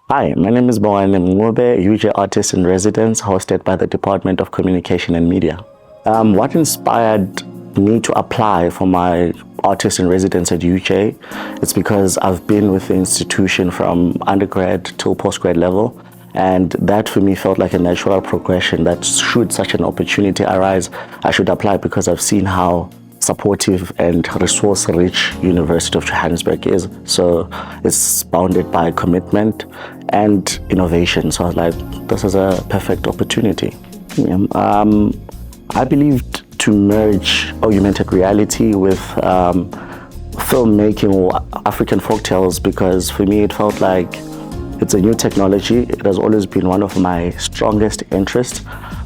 Hi, my name is Bongani Mncube, UJ artist in residence, hosted by the Department of Communication and Media. What inspired me to apply for my artist in residence at UJ? It's because I've been with the institution from undergrad till postgrad level, and that for me felt like a natural progression that should such an opportunity arise, I should apply because I've seen how supportive and resource-rich University of Johannesburg is. So it's bounded by commitment and innovation. So I was like, this is a perfect opportunity. I believed to merge augmented reality with filmmaking or African folktales because for me it felt like it's a new technology. It has always been one of my strongest interests.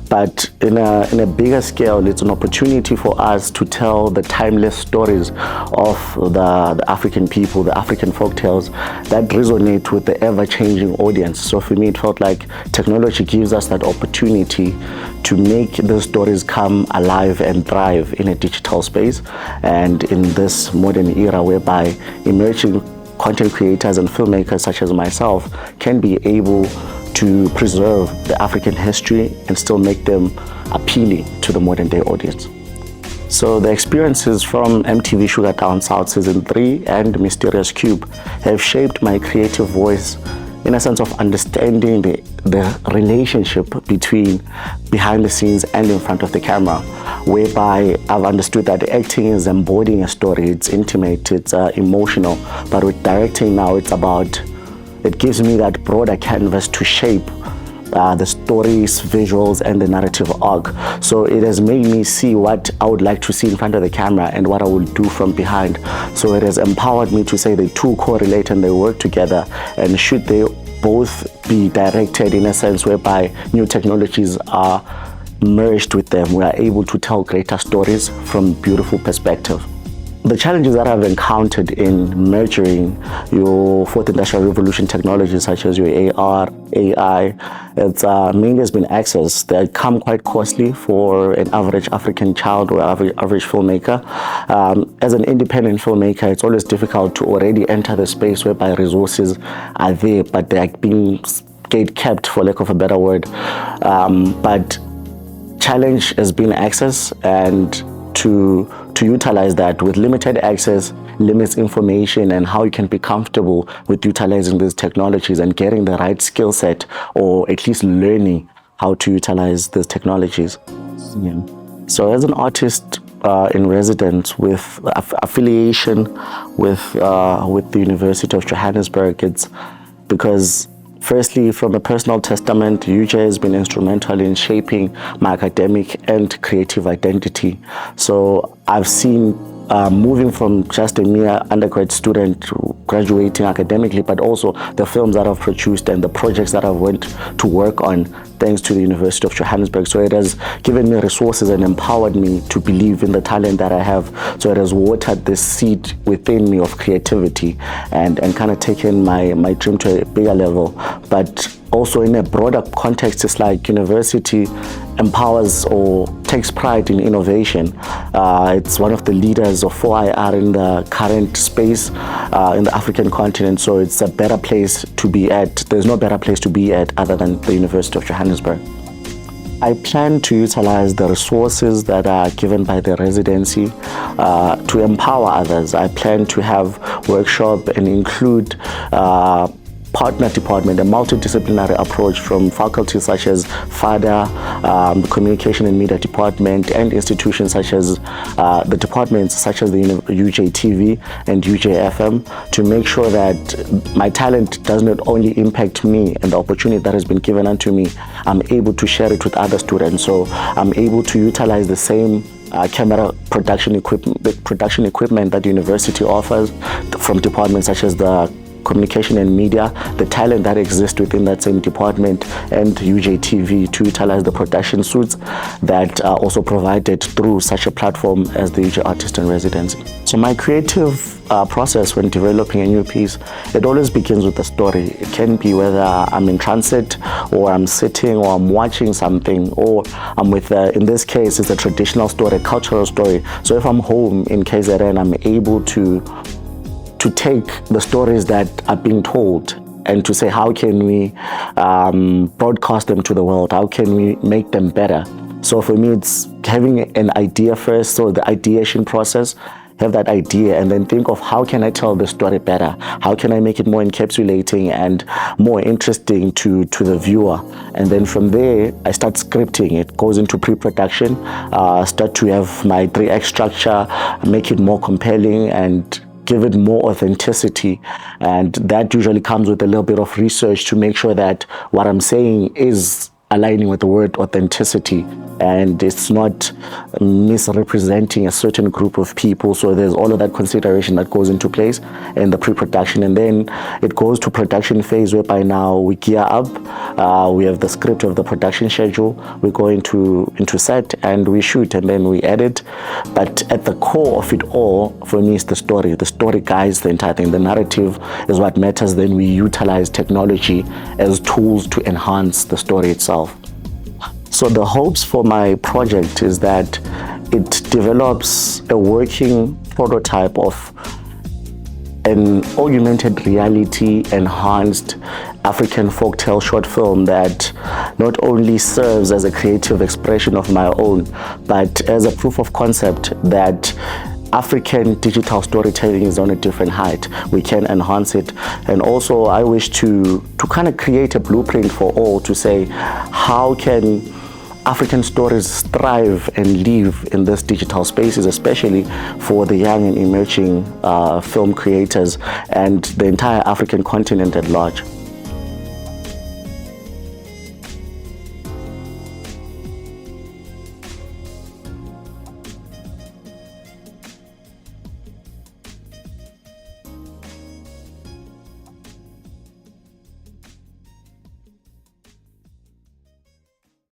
But in a bigger scale, it's an opportunity for us to tell the timeless stories of the African people, the African folktales that resonate with the ever-changing audience. So for me, it felt like technology gives us that opportunity to make the stories come alive and thrive in a digital space. And in this modern era whereby emerging content creators and filmmakers such as myself can be able to preserve the African history and still make them appealing to the modern day audience. So the experiences from MTV Shuga Down South Season 3 and Mysterious Cube have shaped my creative voice in a sense of understanding the relationship between behind the scenes and in front of the camera, whereby I've understood that acting is embodying a story, it's intimate, it's emotional, but with directing now it gives me that broader canvas to shape the stories, visuals, and the narrative arc. So it has made me see what I would like to see in front of the camera and what I will do from behind. So it has empowered me to say the two correlate and they work together, and should they both be directed in a sense whereby new technologies are merged with them, we are able to tell greater stories from beautiful perspective. The challenges that I've encountered in merging your fourth industrial revolution technologies such as your AR, AI, it's mainly has been access. They come quite costly for an average African child or average filmmaker. As an independent filmmaker, it's always difficult to already enter the space whereby resources are there, but they are being gate-kept, for lack of a better word. But challenge has been access, and to utilize that with limited access, limits information and how you can be comfortable with utilizing these technologies and getting the right skill set, or at least learning how to utilize these technologies. Yeah. So as an artist in residence with affiliation with the University of Johannesburg, it's because firstly, from a personal testament, UJ has been instrumental in shaping my academic and creative identity. So I've seen moving from just a mere undergrad student graduating academically, but also the films that I've produced and the projects that I've went to work on thanks to the University of Johannesburg. So it has given me resources and empowered me to believe in the talent that I have. So it has watered this seed within me of creativity and kind of taken my dream to a bigger level. But also in a broader context, it's like university empowers or takes pride in innovation. It's one of the leaders of 4IR in the current space in the African continent, so it's a better place to be at. There's no better place to be at other than the University of Johannesburg. I plan to utilize the resources that are given by the residency to empower others. I plan to have workshop and include partner department, a multidisciplinary approach from faculties such as FADA, the Communication and Media Department, and institutions such as the departments such as the UJTV and UJFM, to make sure that my talent does not only impact me and the opportunity that has been given unto me, I'm able to share it with other students. So I'm able to utilize the same camera production equipment that the university offers from departments such as the Communication and Media, the talent that exists within that same department, and UJTV to utilize the production suites that are also provided through such a platform as the UJ Artist in Residency. So my creative process when developing a new piece, it always begins with a story. It can be whether I'm in transit or I'm sitting or I'm watching something, or I'm with, in this case, it's a traditional story, a cultural story. So if I'm home in KZN, I'm able to take the stories that are being told and to say how can we broadcast them to the world, how can we make them better. So for me, it's having an idea first, so the ideation process, have that idea and then think of how can I tell the story better? How can I make it more encapsulating and more interesting to the viewer? And then from there, I start scripting. It goes into pre-production, start to have my 3-act structure, make it more compelling and give it more authenticity. And that usually comes with a little bit of research to make sure that what I'm saying is aligning with the word authenticity and it's not misrepresenting a certain group of people. So there's all of that consideration that goes into place in the pre-production, and then it goes to production phase whereby now we gear up, we have the script of the production schedule, we go into set and we shoot and then we edit. But at the core of it all for me is the story. The story guides the entire thing. The narrative is what matters. Then we utilize technology as tools to enhance the story itself. So the hopes for my project is that it develops a working prototype of an augmented reality enhanced African folktale short film that not only serves as a creative expression of my own, but as a proof of concept that African digital storytelling is on a different height. We can enhance it. And also I wish to kind of create a blueprint for all to say, how can African stories thrive and live in this digital spaces, especially for the young and emerging film creators and the entire African continent at large.